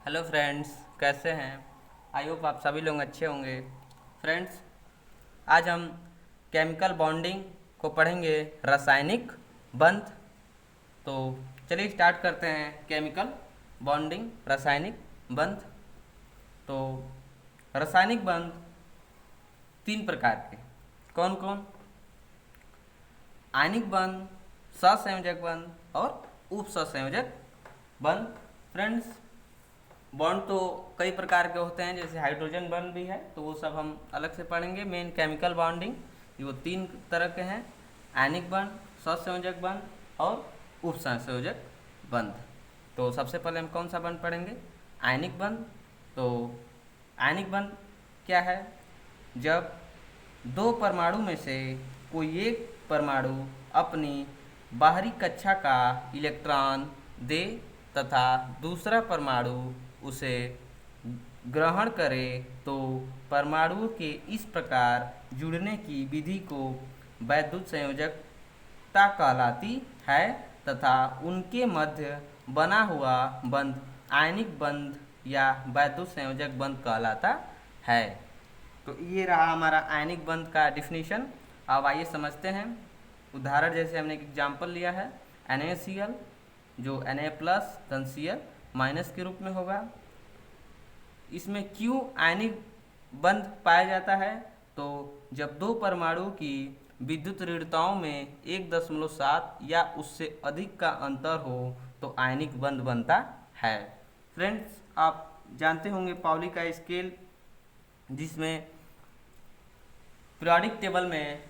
Hello friends, कैसे हैं? I hope आप सभी लोग अच्छे होंगे। फ्रेंड्स, आज हम केमिकल बॉन्डिंग को पढ़ेंगे, रासायनिक बंध। तो चलिए स्टार्ट करते हैं। केमिकल बॉन्डिंग, रासायनिक बंध। तो रासायनिक बंध तीन प्रकार के। कौन कौन? आयनिक बंध, सहसंयोजक बंध और उप सहसंयोजक बंध। फ्रेंड्स, बॉन्ड तो कई प्रकार के होते हैं, जैसे हाइड्रोजन बॉन्ड भी है, तो वो सब हम अलग से पढ़ेंगे। मेन केमिकल बॉन्डिंग वो तीन तरह के हैं: आयनिक बंध, सहसंयोजक बंध और उप सहसंयोजक बंध। तो सबसे पहले हम कौन सा बंध पढ़ेंगे? आयनिक बंध। तो आयनिक बंध क्या है? जब दो परमाणु में से कोई एक परमाणु अपनी बाहरी कक्षा का इलेक्ट्रॉन दे तथा दूसरा परमाणु उसे ग्रहण करे, तो परमाणुओं के इस प्रकार जुड़ने की विधि को वैद्युत संयोजकता कहलाती है तथा उनके मध्य बना हुआ बंध आयनिक बंध या वैद्युत संयोजक बंध कहलाता है। तो ये रहा हमारा आयनिक बंध का डिफिनीशन। अब आइए समझते हैं। उदाहरण जैसे हमने एक एग्जाम्पल लिया है NaCl, जो Na प्लस धन Cl माइनस के रूप में होगा। इसमें क्यों आयनिक बंध पाया जाता है? तो जब दो परमाणु की विद्युत ऋणताओं में 1.7 या उससे अधिक का अंतर हो तो आयनिक बंध बनता है। फ्रेंड्स, आप जानते होंगे पाउली का स्केल, जिसमें पीरियोडिक टेबल में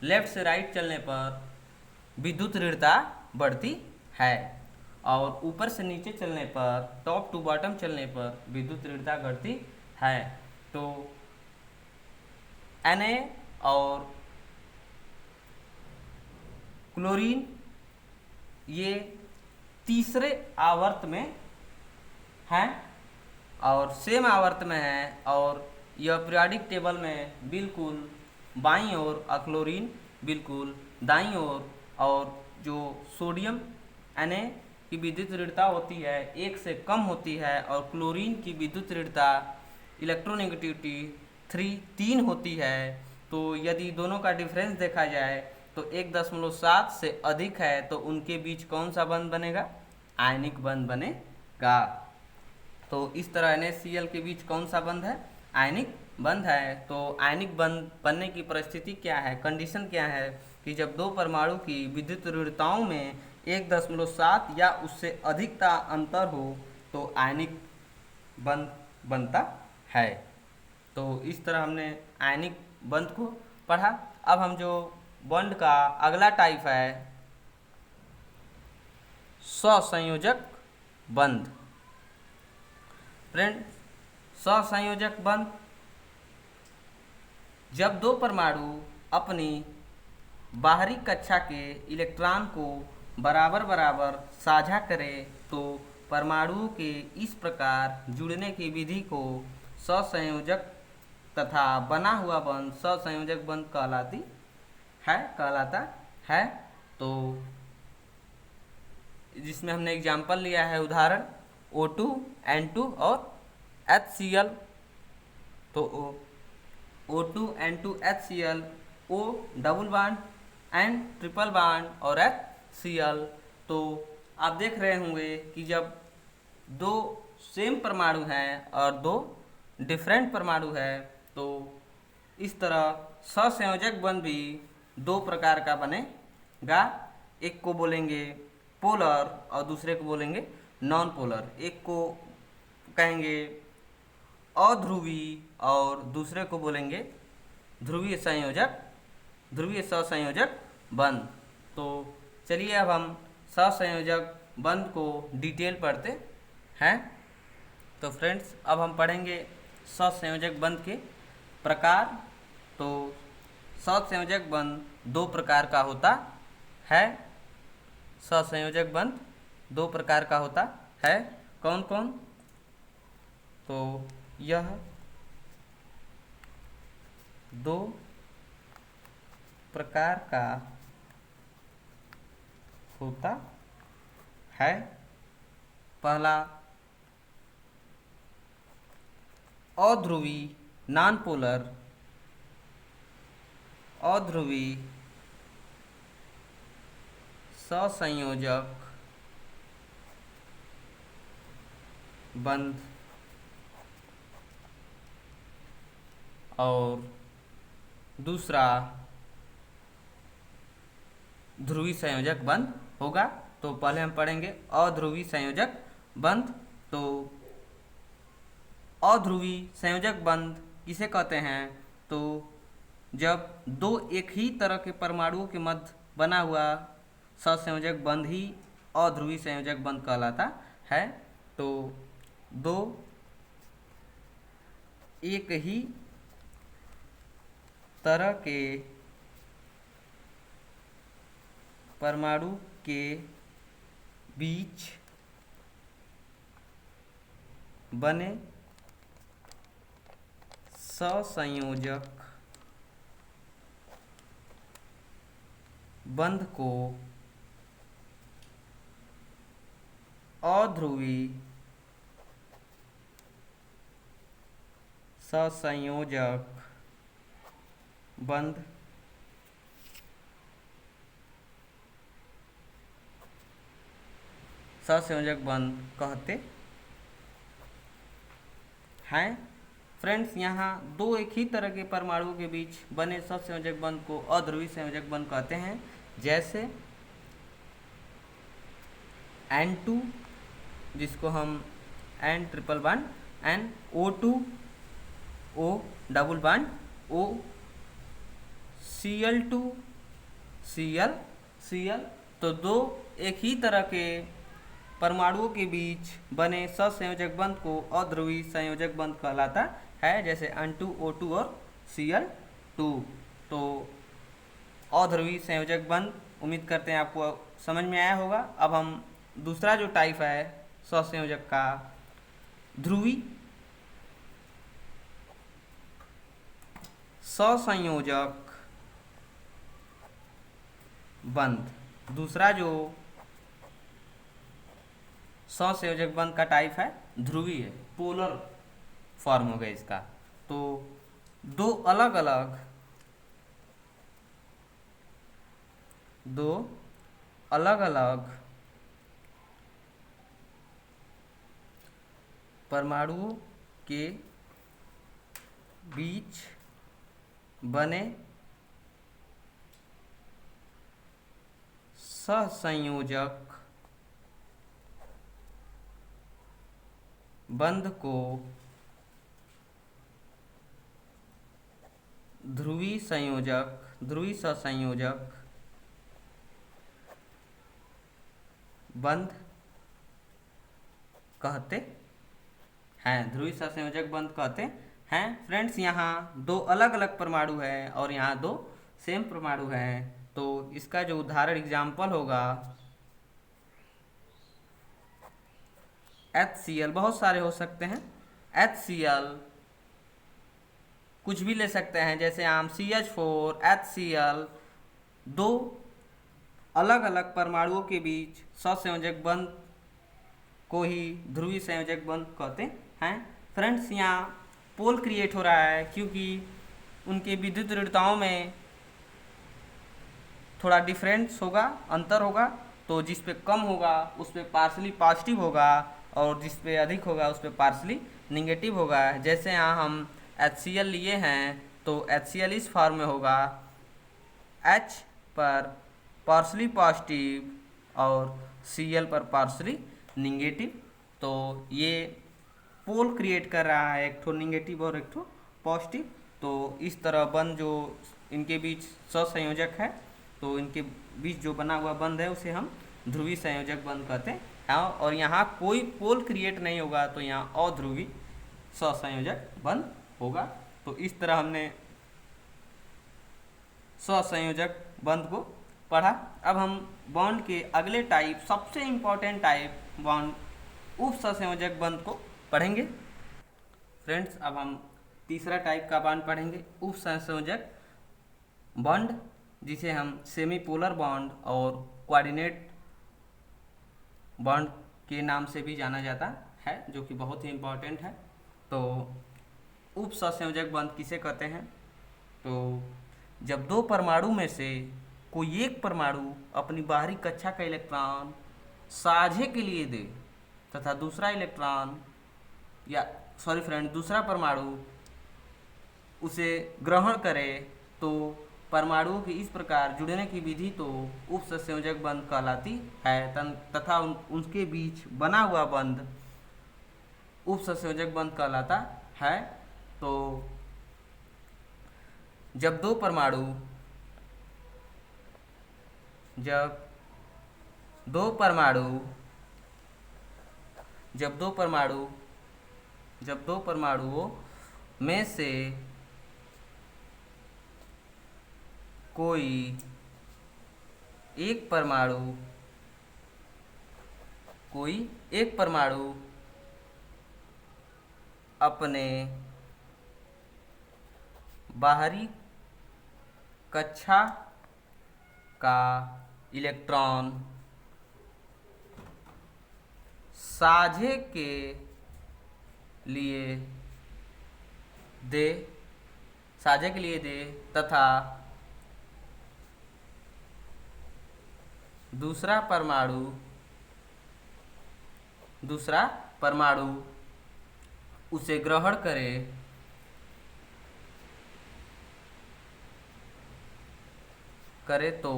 लेफ्ट से राइट चलने पर विद्युत ऋणता बढ़ती है और ऊपर से नीचे चलने पर, टॉप टू बॉटम चलने पर विद्युत ऋणता घटती है। तो Na और क्लोरीन ये तीसरे आवर्त में हैं और सेम आवर्त में है, और यह पीरियोडिक टेबल में बिल्कुल बाईं ओर, क्लोरीन बिल्कुल दाईं ओर, और जो सोडियम Na की विद्युत ऋणता होती है 1 से कम होती है, और क्लोरीन की विद्युत ऋणता इलेक्ट्रोनेगेटिविटी 3 होती है। तो यदि दोनों का डिफरेंस देखा जाए तो 1.7 से अधिक है, तो उनके बीच कौन सा बंध बनेगा? आयनिक बंध बनेगा। तो इस तरह NaCl के बीच कौन सा बंध है? आयनिक बंध है। तो आयनिक बंध बनने की परिस्थिति क्या है, कंडीशन क्या है? कि जब दो परमाणु की विद्युत ऋणताओं में 1.7 या उससे अधिक का अंतर हो तो आयनिक बंध बनता है। तो इस तरह हमने आयनिक बंध को पढ़ा। अब हम जो बॉन्ड का अगला टाइप है, सहसंयोजक बंध। फ्रेंड, सहसंयोजक बंध जब दो परमाणु अपनी बाहरी कक्षा के इलेक्ट्रॉन को बराबर बराबर साझा करें तो परमाणुओं के इस प्रकार जुड़ने की विधि को सहसंयोजक तथा बना हुआ बंध सहसंयोजक बंध कहलाता है। तो जिसमें हमने एग्जाम्पल लिया है, उदाहरण O2 N2 और HCl। तो O2 N2 HCl, O double bond, N triple bond और HCl। तो आप देख रहे होंगे कि जब दो सेम परमाणु हैं और दो डिफरेंट परमाणु है, तो इस तरह सहसंयोजक बंध भी दो प्रकार का बनेगा। एक को बोलेंगे पोलर और दूसरे को बोलेंगे नॉन पोलर। एक को कहेंगे अध्रुवी और दूसरे को बोलेंगे ध्रुवीय संयोजक, ध्रुवीय सहसंयोजक बंध। तो चलिए अब हम सहसंयोजक बंध को डिटेल पढ़ते हैं। तो फ्रेंड्स, अब हम पढ़ेंगे सहसंयोजक बंध के प्रकार। तो सहसंयोजक बंध दो प्रकार का होता है। सहसंयोजक बंध दो प्रकार का होता है। कौन कौन? तो यह दो प्रकार का होता है। पहला अध्रुवी नॉन पोलर अध्रुवी ससंयोजक बंध और दूसरा ध्रुवी संयोजक बंध होगा। तो पहले हम पढ़ेंगे अध्रुवी संयोजक बंध। तो अध्रुवी संयोजक बंध किसे कहते हैं? तो जब दो एक ही तरह के परमाणुओं के मध्य बना हुआ सहसंयोजक बंध ही अध्रुवी संयोजक बंध कहलाता है। तो दो एक ही तरह के परमाणु के बीच बने ससंयोजक बंध को अध्रुवी ससंयोजक बंध सहसंयोजक बंध कहते हैं। फ्रेंड्स, यहाँ दो एक ही तरह के परमाणुओं के बीच बने सहसंयोजक बंध को अध्रुवी संयोजक बंध कहते हैं। जैसे N2 जिसको हम N triple bond NO2 O double bond O Cl2 Cl। तो दो एक ही तरह के परमाणुओं के बीच बने सहसंयोजक बंध को अध्रुवी संयोजक बंध कहलाता है। जैसे N2O2 और Cl2। तो अध्रुवी संयोजक बंध उम्मीद करते हैं आपको समझ में आया होगा। अब हम दूसरा जो टाइप है सहसंयोजक का, ध्रुवी ससंयोजक बंध। दूसरा जो सहसंयोजक बंध का टाइप है ध्रुवी है, पोलर फॉर्म हो गया इसका। तो दो अलग अलग परमाणुओं के बीच बने सहसंयोजक बंध को ध्रुवी सहसंयोजक बंध कहते हैं। ध्रुवी सहसंयोजक बंध कहते हैं। फ्रेंड्स, यहाँ दो अलग अलग परमाणु है और यहाँ दो सेम परमाणु हैं। तो इसका जो उदाहरण एग्जाम्पल होगा HCl, बहुत सारे हो सकते हैं। HCl कुछ भी ले सकते हैं, जैसे हम CH4 HCl। दो अलग अलग परमाणुओं के बीच सहसंयोजक बंध को ही ध्रुवी संयोजक बंध कहते हैं। फ्रेंड्स, यहाँ पोल क्रिएट हो रहा है क्योंकि उनके विद्युत दृढ़ताओं में थोड़ा डिफरेंस होगा, अंतर होगा। तो जिस पे कम होगा उस पे पार्शली पॉजिटिव होगा और जिस पे अधिक होगा उस पे पार्शली निगेटिव होगा। जैसे यहाँ हम HCl लिए हैं तो HCl इस फॉर्म में होगा, H पर पार्शली पॉजिटिव और Cl पर पार्शली निगेटिव। तो ये पोल क्रिएट कर रहा है, एक ठो निगेटिव और एक ठो पॉजिटिव। तो इस तरह बंध जो इनके बीच सहसंयोजक है, तो इनके बीच जो बना हुआ बंध है उसे हम ध्रुवी संयोजक बंध कहते हैं। और यहाँ कोई पोल क्रिएट नहीं होगा तो यहाँ अध्रुवी सहसंयोजक बंध होगा। तो इस तरह हमने सहसंयोजक बंध को पढ़ा। अब हम बॉन्ड के अगले टाइप, सबसे इम्पोर्टेंट टाइप बॉन्ड उप सहसंयोजक बंध को पढ़ेंगे। फ्रेंड्स, अब हम तीसरा टाइप का बॉन्ड पढ़ेंगे, उप सहसंयोजक बॉन्ड, जिसे हम सेमी पोलर बॉन्ड और कोऑर्डिनेट बॉन्ड के नाम से भी जाना जाता है, जो कि बहुत ही इम्पोर्टेंट है। तो उप सहसंयोजक बंध किसे कहते हैं? तो जब दो परमाणु में से कोई एक परमाणु अपनी बाहरी कक्षा का इलेक्ट्रॉन साझे के लिए दे तथा दूसरा इलेक्ट्रॉन या सॉरी फ्रेंड दूसरा परमाणु उसे ग्रहण करे तो परमाणुओं के इस प्रकार जुड़ने की विधि तो उप सहसंयोजक बंध कहलाती है तथा उनके बीच बना हुआ बंध उप सहसंयोजक बंध कहलाता है। तो जब दो परमाणु में से कोई एक परमाणु अपने बाहरी कक्षा का इलेक्ट्रॉन साझे के लिए दे तथा दूसरा परमाणु उसे ग्रहण करे तो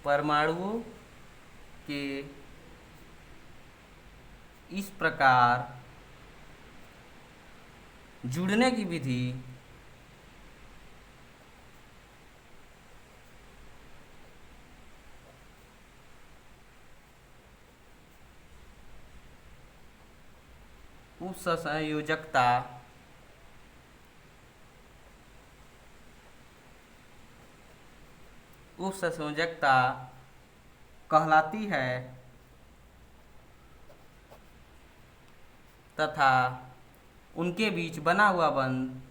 परमाणुओं के इस प्रकार जुड़ने की विधि उप सहसंयोजकता कहलाती है तथा उनके बीच बना हुआ बंध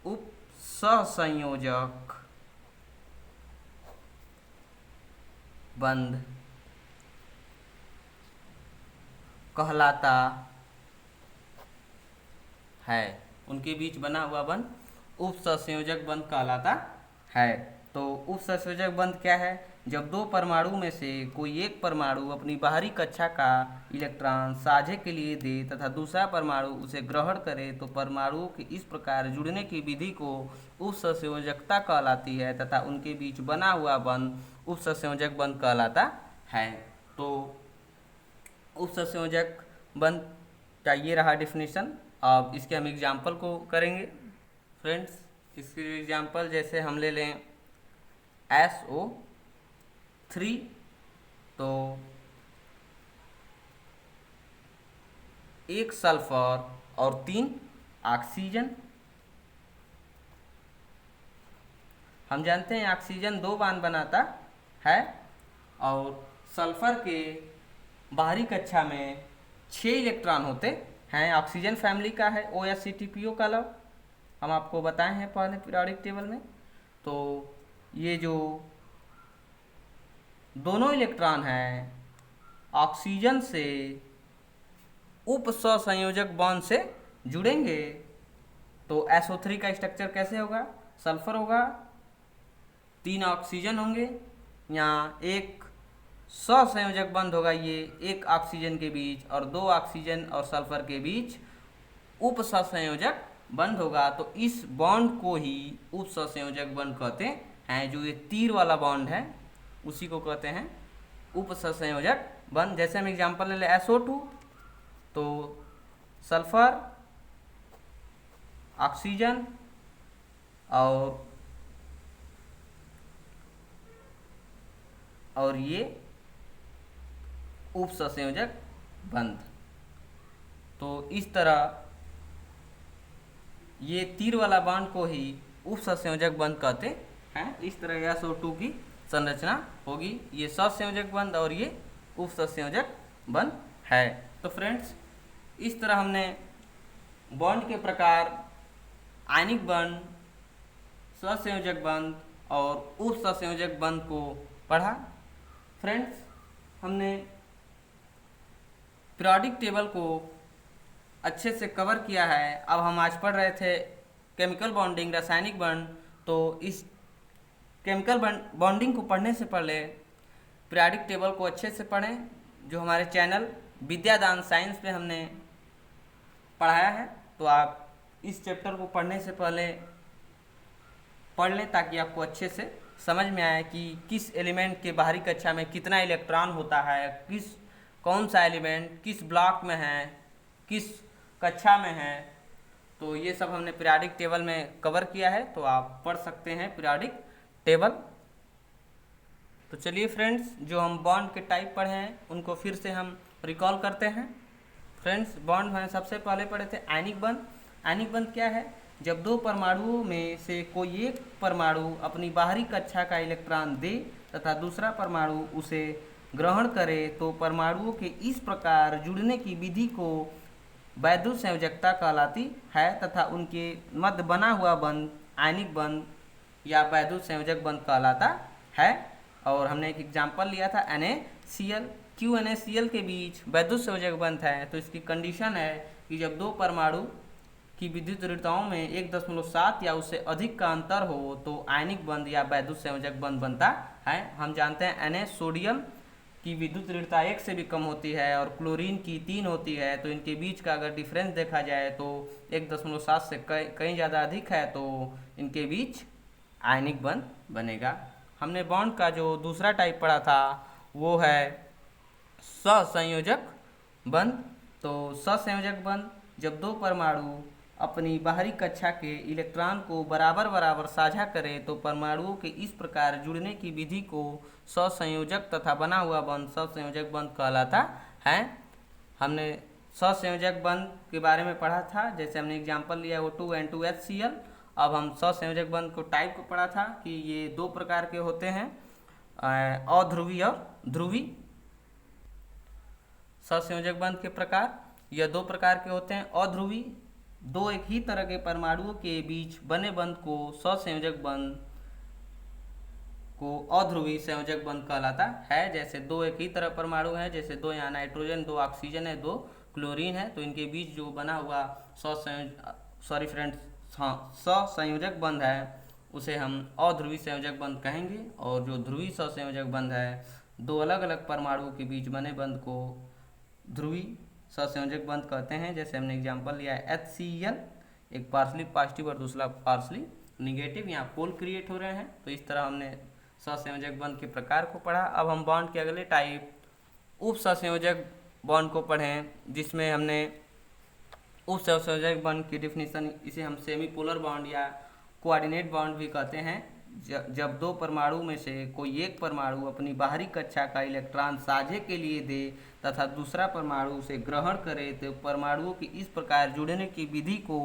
उप सहसंयोजक बंध कहलाता है। उनके बीच बना हुआ बंध उप सहसंयोजक बंध कहलाता है। तो उप सहसंयोजक बंध क्या है? जब दो परमाणु में से कोई एक परमाणु अपनी बाहरी कक्षा का इलेक्ट्रॉन साझे के लिए दे तथा दूसरा परमाणु उसे ग्रहण करे तो परमाणुओं के इस प्रकार जुड़ने की विधि को उप सहसंयोजकता कहलाती है तथा उनके बीच बना हुआ बंध उप सहसंयोजक बंध कहलाता है। तो उप सहसंयोजक बंध का ये रहा डेफिनेशन। अब इसके हम एग्जाम्पल को करेंगे फ्रेंड्स। इसके एग्जाम्पल जैसे हम ले लें SO3, तो एक सल्फर और 3 ऑक्सीजन। हम जानते हैं ऑक्सीजन 2 बांड बनाता है और सल्फर के बाहरी कक्षा में 6 इलेक्ट्रॉन होते हैं। ऑक्सीजन फैमिली का है OH-CTPO का लव, हम आपको बताए हैं पहले पीरियोडिक टेबल में। तो ये जो दोनों इलेक्ट्रॉन हैं ऑक्सीजन से उप सहसंयोजक बॉन्ड से जुड़ेंगे तो SO3 का स्ट्रक्चर कैसे होगा? सल्फर होगा, 3 ऑक्सीजन होंगे, यहाँ एक सहसंयोजक बंध होगा, ये एक ऑक्सीजन के बीच और 2 ऑक्सीजन और सल्फर के बीच उप सहसंयोजक बंध होगा। तो इस बॉन्ड को ही उप सहसंयोजक बंध कहते हैं। जो ये तीर वाला बॉन्ड है उसी को कहते हैं उप सहसंयोजक बंध। जैसे हम एग्जांपल ले लें SO2, तो सल्फर, ऑक्सीजन और ये उप सहसंयोजक बंध। तो इस तरह ये तीर वाला बॉन्ड को ही उप सहसंयोजक बंध कहते हैं। इस तरह SO2 की संरचना होगी, ये सहसंयोजक बंध और ये उप सहसंयोजक बंध है। तो फ्रेंड्स, इस तरह हमने बॉन्ड के प्रकार, आयनिक बॉन्ड, सहसंयोजक बंध और उप सहसंयोजक बंध को पढ़ा। फ्रेंड्स, हमने पीरियोडिक टेबल को अच्छे से कवर किया है। अब हम आज पढ़ रहे थे केमिकल बॉन्डिंग, रासायनिक बंध। तो इस केमिकल बॉन्डिंग को पढ़ने से पहले पीरियोडिक टेबल को अच्छे से पढ़ें, जो हमारे चैनल विद्यादान साइंस पे हमने पढ़ाया है। तो आप इस चैप्टर को पढ़ने से पहले पढ़ लें, ताकि आपको अच्छे से समझ में आए कि किस एलिमेंट के बाहरी कक्षा में कितना इलेक्ट्रॉन होता है, कौन सा एलिमेंट किस ब्लॉक में है, किस कक्षा में है। तो ये सब हमने पीरियोडिक टेबल में कवर किया है, तो आप पढ़ सकते हैं पीरियोडिक टेबल। तो चलिए फ्रेंड्स, जो हम बॉन्ड के टाइप पढ़े हैं उनको फिर से हम रिकॉल करते हैं। फ्रेंड्स, बॉन्ड हमने सबसे पहले पढ़े थे आयनिक बंध। आयनिक बंध क्या है? जब दो परमाणुओं में से कोई एक परमाणु अपनी बाहरी कक्षा का इलेक्ट्रॉन दे तथा दूसरा परमाणु उसे ग्रहण करे, तो परमाणुओं के इस प्रकार जुड़ने की विधि को वैद्युत संयोजकता कहलाती है तथा उनके मध्य बना हुआ बंध आयनिक बंध या वैद्युत संयोजक बंध कहलाता है। और हमने एक एग्जाम्पल लिया था NaCl। क्यों NaCl के बीच वैद्युत संयोजक बंध है? तो इसकी कंडीशन है कि जब दो परमाणु की विद्युत दृढ़ताओं में 1.7 या उससे अधिक का अंतर हो तो आयनिक बंध या वैद्युत संयोजक बंध बनता है। हम जानते हैं Na सोडियम की विद्युत दृढ़ता 1 से भी कम होती है और क्लोरीन की 3 होती है। तो इनके बीच का अगर डिफरेंस देखा जाए तो 1.7 से कहीं ज़्यादा अधिक है, तो इनके बीच आयनिक बंध बनेगा। हमने बॉन्ड का जो दूसरा टाइप पढ़ा था वो है सहसंयोजक बंध। तो सहसंयोजक बंध, जब दो परमाणु अपनी बाहरी कक्षा के इलेक्ट्रॉन को बराबर बराबर साझा करें तो परमाणुओं के इस प्रकार जुड़ने की विधि को सहसंयोजक तथा बना हुआ बंध सहसंयोजक बंध कहलाता है। हमने सहसंयोजक बंध के बारे में पढ़ा था, जैसे हमने एग्जांपल लिया O2N2HCl। अब हम सहसंयोजक बंध को टाइप को पढ़ा था कि ये दो प्रकार के होते हैं, अध्रुवी और ध्रुवी। सहसंयोजक बंध के प्रकार यह दो प्रकार के होते हैं। अध्रुवी, दो एक ही तरह के परमाणुओं के बीच बने बंध को सहसंयोजक बंध को अध्रुवी संयोजक बंध कहलाता है। जैसे दो एक ही तरह परमाणु हैं, जैसे दो यहाँ नाइट्रोजन, दो ऑक्सीजन है, दो क्लोरीन है, तो इनके बीच जो बना हुआ सहसंयोजक बंध है उसे हम अध्रुवी संयोजक बंध कहेंगे। और जो ध्रुवी सहसंयोजक बंध है, दो अलग अलग परमाणुओं के बीच बने बंध को ध्रुवी सहसंयोजक बंध कहते हैं। जैसे हमने एग्जांपल लिया है HCl, एक पार्शली पॉजिटिव और दूसरा पार्शली निगेटिव, यहाँ पोल क्रिएट हो रहे हैं। तो इस तरह हमने सहसंयोजक बंध के प्रकार को पढ़ा। अब हम बॉन्ड के अगले टाइप उप सहसंयोजक बॉन्ड को पढ़ें, जिसमें हमने उप सहसंयोजक बॉन्ड की डिफिनीशन, इसे हम सेमी पोलर बॉन्ड या कोऑर्डिनेट बॉन्ड भी कहते हैं। जब दो परमाणु में से कोई एक परमाणु अपनी बाहरी कक्षा का इलेक्ट्रॉन साझे के लिए दे तथा दूसरा परमाणु उसे ग्रहण करे, तो परमाणुओं की इस प्रकार जुड़ने की विधि को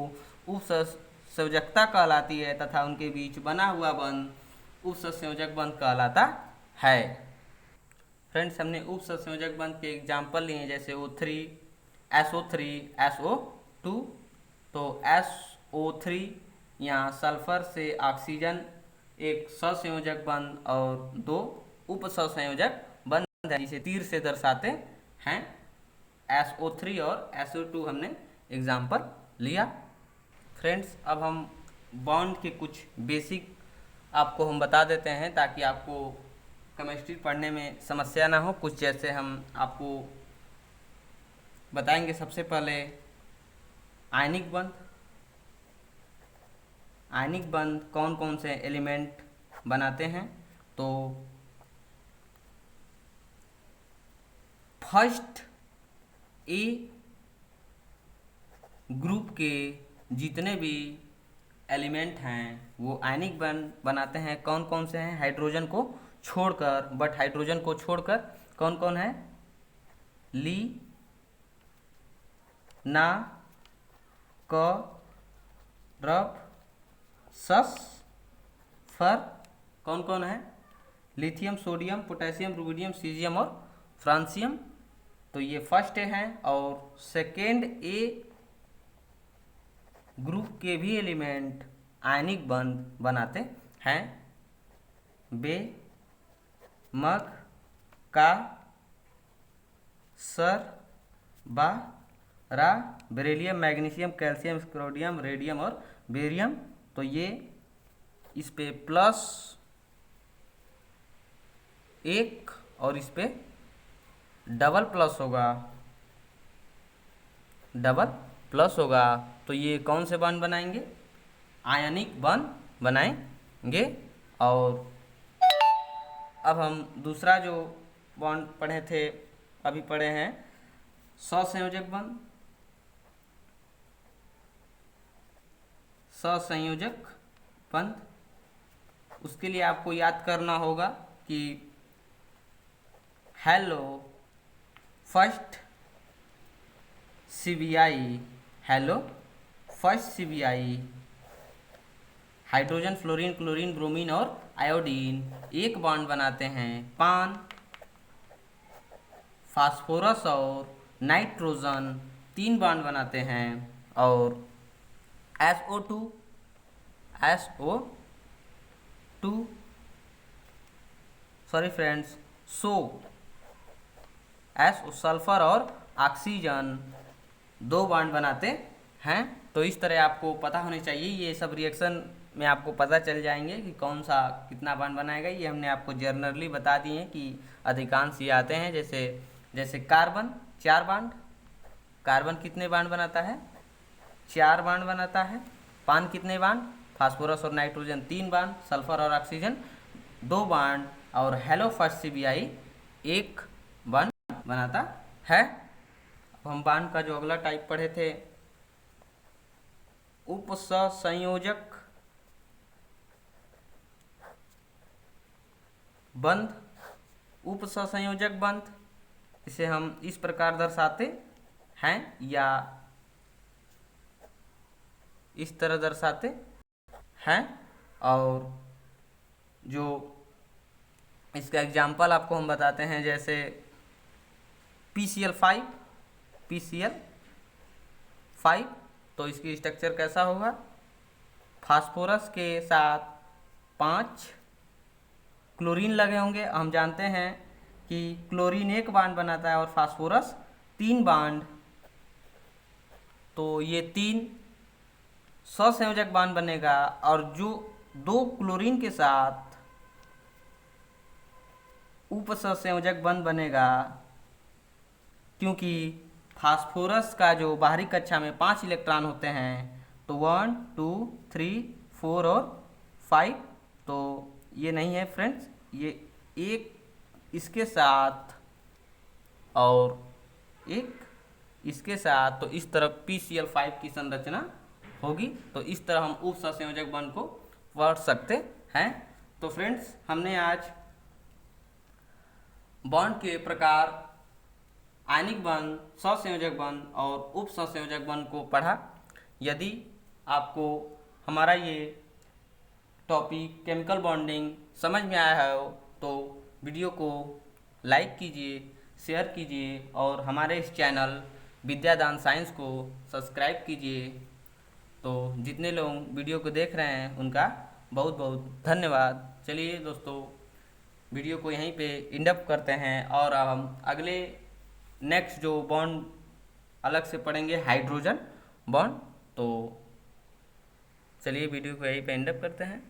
उप सहसंयोजकता कहलाती है तथा उनके बीच बना हुआ बंध उप सहसंयोजक बंध कहलाता है। फ्रेंड्स, हमने उप सहसंयोजक बंध के एग्जाम्पल लिए, जैसे SO3 SO2। तो SO3 यहाँ सल्फर से ऑक्सीजन एक सहसंयोजक बंध और दो उप सहसंयोजक बंध है, जिसे तीर से दर्शाते हैं। SO3 और SO2 हमने एग्जाम्पल लिया। फ्रेंड्स, अब हम बॉन्ड के कुछ बेसिक आपको हम बता देते हैं, ताकि आपको केमिस्ट्री पढ़ने में समस्या ना हो। कुछ जैसे हम आपको बताएंगे। सबसे पहले आयनिक बंध। आयनिक बंध कौन कौन से एलिमेंट बनाते हैं? तो फर्स्ट ए ग्रुप के जितने भी एलिमेंट हैं वो आयनिक बंध बनाते हैं। कौन कौन से हैं? हाइड्रोजन को छोड़कर, बट हाइड्रोजन को छोड़कर कौन कौन है? ली, ना, क, रफ, सस, फर। कौन कौन है? Lithium, sodium, potassium, rubidium, caesium और फ्रांसियम। तो ये फर्स्ट है। और सेकेंड ए ग्रुप के भी एलिमेंट आयनिक बंध बनाते हैं। बे, मग, का, सर, बा, रा, बेरिलियम, मैग्नीशियम, कैल्शियम, स्क्रोडियम, रेडियम और बेरियम। तो ये इस पे +1 और इस पे डबल प्लस होगा, डबल प्लस होगा। तो ये कौन से बॉन्ड बनाएंगे? आयनिक बॉन्ड बनाएंगे। और अब हम दूसरा जो बॉन्ड पढ़े थे, अभी पढ़े हैं सहसंयोजक बंध। सहसंयोजक बंध, उसके लिए आपको याद करना होगा कि hello first CBI, hello first CBI, hydrogen, fluorine, chlorine, bromine और आयोडीन एक बॉन्ड बनाते हैं। पान, फास्फोरस और नाइट्रोजन 3 बॉन्ड बनाते हैं। और SO2 सॉरी फ्रेंड्स, सल्फर और ऑक्सीजन 2 बॉन्ड बनाते हैं। तो इस तरह आपको पता होनी चाहिए, ये सब रिएक्शन में आपको पता चल जाएंगे कि कौन सा कितना बॉन्ड बनाएगा। ये हमने आपको जनरली बता दिए हैं कि अधिकांश ये आते हैं। जैसे कार्बन 4 बॉन्ड, कार्बन कितने बॉन्ड बनाता है? 4 बॉन्ड बनाता है। पान कितने बॉन्ड? फास्फोरस और नाइट्रोजन 3 बॉन्ड, सल्फर और ऑक्सीजन 2 बॉन्ड, और हेलो फर्स्ट CBI 1 बॉन्ड बनाता है। अब हम बॉन्ड का जो अगला टाइप पढ़े थे, उपसंयोजक बंध। उपसंयोजक बंध इसे हम इस प्रकार दर्शाते हैं या इस तरह दर्शाते हैं। और जो इसका एग्जाम्पल आपको हम बताते हैं, जैसे PCl5, तो इसकी स्ट्रक्चर कैसा होगा? फास्फोरस के साथ 5 क्लोरीन लगे होंगे। हम जानते हैं कि क्लोरीन 1 बॉन्ड बनाता है और फास्फोरस 3 बॉन्ड, तो ये 3 सहसंयोजक बॉन्ड बनेगा। और जो 2 क्लोरीन के साथ उपसंयोजक बंध बनेगा, क्योंकि फास्फोरस का जो बाहरी कक्षा में 5 इलेक्ट्रॉन होते हैं, तो 1 2 3 4 और 5, तो ये नहीं है फ्रेंड्स, ये एक इसके साथ और एक इसके साथ, तो इस तरह PCl5 की संरचना होगी। तो इस तरह हम उपसंयोजक बंध को पढ़ सकते हैं। तो फ्रेंड्स, हमने आज बॉन्ड के प्रकार, आयनिक बंध, सहसंयोजक बंध और उपसंयोजक बंध को पढ़ा। यदि आपको हमारा ये टॉपिक केमिकल बॉन्डिंग समझ में आया है तो वीडियो को लाइक कीजिए, शेयर कीजिए और हमारे इस चैनल विद्यादान साइंस को सब्सक्राइब कीजिए। तो जितने लोग वीडियो को देख रहे हैं उनका बहुत बहुत धन्यवाद। चलिए दोस्तों, वीडियो को यहीं पे एंड अप करते हैं, और अब हम अगले नेक्स्ट जो बॉन्ड अलग से पढ़ेंगे, हाइड्रोजन बॉन्ड। तो चलिए वीडियो को यहीं पे एंड अप करते हैं।